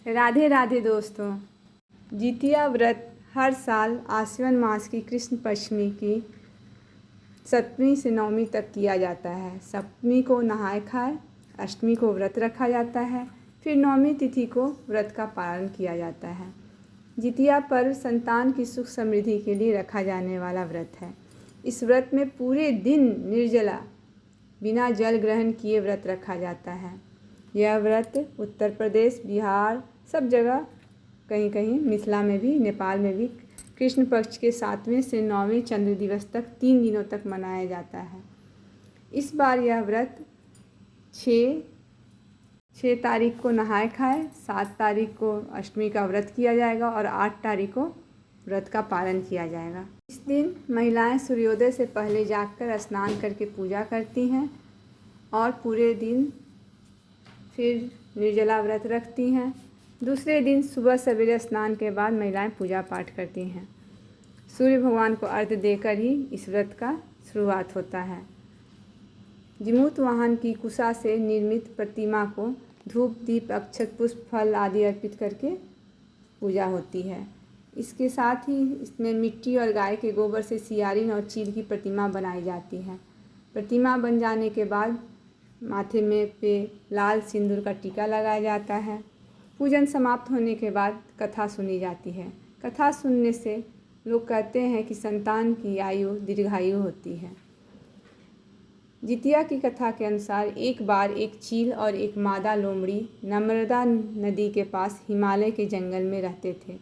राधे राधे दोस्तों। जितिया व्रत हर साल आश्विन मास की कृष्ण पक्षमी की 7वीं से 9वीं तक किया जाता है। सप्तमी को नहाय खाए, अष्टमी को व्रत रखा जाता है, फिर 9वीं तिथि को व्रत का पालन किया जाता है। जितिया पर्व संतान की सुख समृद्धि के लिए रखा जाने वाला व्रत है। इस व्रत में पूरे दिन निर्जला बिना जल ग्रहण किए व्रत रखा जाता है। यह व्रत उत्तर प्रदेश, बिहार, सब जगह, कहीं कहीं मिथिला में भी, नेपाल में भी कृष्ण पक्ष के 7वें से 9वें चंद्र दिवस तक 3 दिनों तक मनाया जाता है। इस बार यह व्रत 6 तारीख को नहाय खाए, 7 तारीख को अष्टमी का व्रत किया जाएगा और 8 तारीख को व्रत का पालन किया जाएगा। इस दिन महिलाएं सूर्योदय से पहले जागकर स्नान करके पूजा करती हैं और पूरे दिन फिर निर्जला व्रत रखती हैं। दूसरे दिन सुबह सवेरे स्नान के बाद महिलाएं पूजा पाठ करती हैं। सूर्य भगवान को अर्घ्य देकर ही इस व्रत का शुरुआत होता है। जिमूत वाहन की कुशा से निर्मित प्रतिमा को धूप, दीप, अक्षत, पुष्प, फल आदि अर्पित करके पूजा होती है। इसके साथ ही इसमें मिट्टी और गाय के गोबर से सियारिन और चील की प्रतिमा बनाई जाती है। प्रतिमा बन जाने के बाद माथे में पे लाल सिंदूर का टीका लगाया जाता है। पूजन समाप्त होने के बाद कथा सुनी जाती है। कथा सुनने से लोग कहते हैं कि संतान की आयु दीर्घायु होती है। जितिया की कथा के अनुसार एक बार एक चील और एक मादा लोमड़ी नर्मदा नदी के पास हिमालय के जंगल में रहते थे।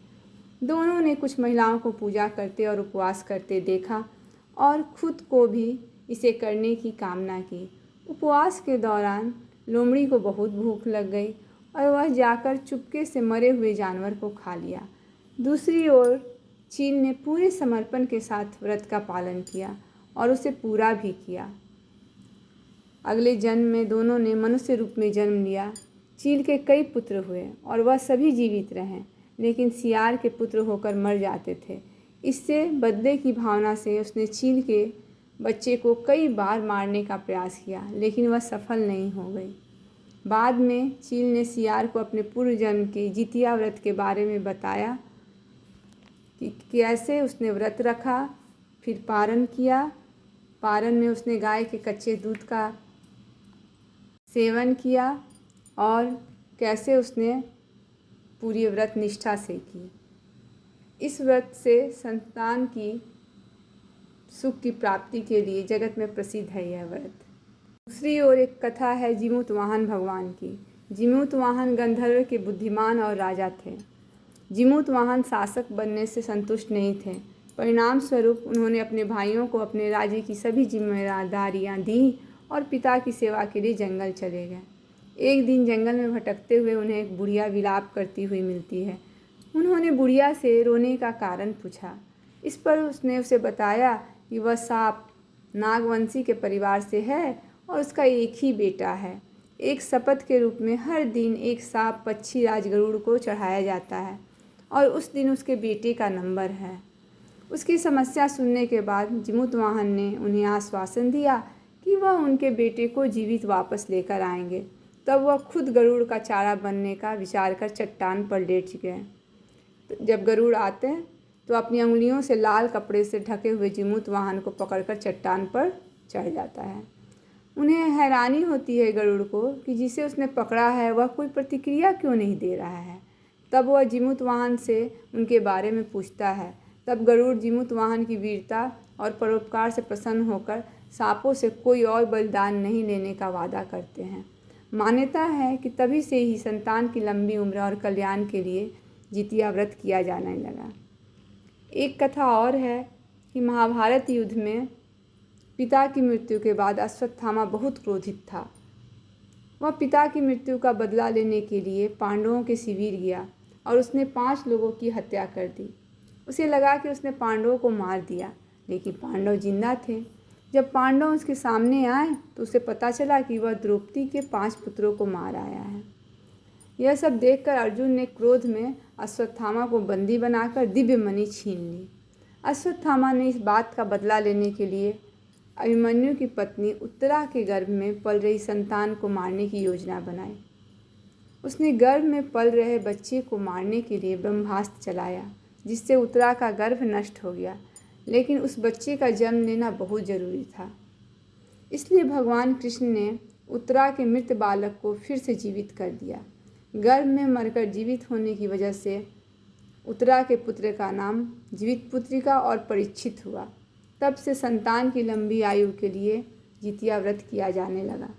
दोनों ने कुछ महिलाओं को पूजा करते और उपवास करते देखा और खुद को भी इसे करने की कामना की। उपवास के दौरान लोमड़ी को बहुत भूख लग गई और वह जाकर चुपके से मरे हुए जानवर को खा लिया। दूसरी ओर चील ने पूरे समर्पण के साथ व्रत का पालन किया और उसे पूरा भी किया। अगले जन्म में दोनों ने मनुष्य रूप में जन्म लिया। चील के कई पुत्र हुए और वह सभी जीवित रहे, लेकिन सियार के पुत्र होकर मर जाते थे। इससे बदले की भावना से उसने चील के बच्चे को कई बार मारने का प्रयास किया, लेकिन वह सफल नहीं हो गई। बाद में चील ने सियार को अपने पूर्व जन्म के जितिया व्रत के बारे में बताया कि कैसे उसने व्रत रखा, फिर पारण किया। पारण में उसने गाय के कच्चे दूध का सेवन किया और कैसे उसने पूरी व्रत निष्ठा से की। इस व्रत से संतान की सुख की प्राप्ति के लिए जगत में प्रसिद्ध है यह व्रत। दूसरी ओर एक कथा है जिमूत वाहन भगवान की। जिमूत वाहन गंधर्व के बुद्धिमान और राजा थे। जिमूत वाहन शासक बनने से संतुष्ट नहीं थे। परिणाम स्वरूप उन्होंने अपने भाइयों को अपने राज्य की सभी जिम्मेदारियां दी और पिता की सेवा के लिए जंगल चले गए। एक दिन जंगल में भटकते हुए उन्हें एक बुढ़िया विलाप करती हुई मिलती है। उन्होंने बुढ़िया से रोने का कारण पूछा। इस पर उसने उसे बताया कि वह सांप नागवंशी के परिवार से है और उसका एक ही बेटा है। एक शपथ के रूप में हर दिन एक सांप पक्षी राजगरुड़ को चढ़ाया जाता है और उस दिन उसके बेटे का नंबर है। उसकी समस्या सुनने के बाद जिमूत वाहन ने उन्हें आश्वासन दिया कि वह उनके बेटे को जीवित वापस लेकर आएंगे। तब वह खुद गरुड़ का चारा बनने का विचार कर चट्टान पर लेट गए। जब गरुड़ आते हैं तो अपनी उंगलियों से लाल कपड़े से ढके हुए जिमूत वाहन को पकड़कर चट्टान पर चढ़ जाता है। उन्हें हैरानी होती है गरुड़ को कि जिसे उसने पकड़ा है वह कोई प्रतिक्रिया क्यों नहीं दे रहा है। तब वह जिमूत वाहन से उनके बारे में पूछता है। तब गरुड़ जिमूत वाहन की वीरता और परोपकार से प्रसन्न होकर सांपों से कोई और बलिदान नहीं लेने का वादा करते हैं। मान्यता है कि तभी से ही संतान की लंबी उम्र और कल्याण के लिए जितिया व्रत किया जाने लगा। एक कथा और है कि महाभारत युद्ध में पिता की मृत्यु के बाद अश्वत्थामा बहुत क्रोधित था। वह पिता की मृत्यु का बदला लेने के लिए पांडवों के शिविर गया और उसने 5 लोगों की हत्या कर दी। उसे लगा कि उसने पांडवों को मार दिया, लेकिन पांडव जिंदा थे। जब पांडव उसके सामने आए तो उसे पता चला कि वह द्रौपदी के 5 पुत्रों को मार आया है। यह सब देखकर अर्जुन ने क्रोध में अश्वत्थामा को बंदी बनाकर दिव्य मणि छीन ली। अश्वत्थामा ने इस बात का बदला लेने के लिए अभिमन्यु की पत्नी उत्तरा के गर्भ में पल रही संतान को मारने की योजना बनाई। उसने गर्भ में पल रहे बच्चे को मारने के लिए ब्रह्मास्त्र चलाया, जिससे उत्तरा का गर्भ नष्ट हो गया। लेकिन उस बच्चे का जन्म लेना बहुत ज़रूरी था, इसलिए भगवान कृष्ण ने उत्तरा के मृत बालक को फिर से जीवित कर दिया। गर्भ में मरकर जीवित होने की वजह से उत्तरा के पुत्र का नाम जीवितपुत्रिका और परीक्षित हुआ। तब से संतान की लंबी आयु के लिए जितिया व्रत किया जाने लगा।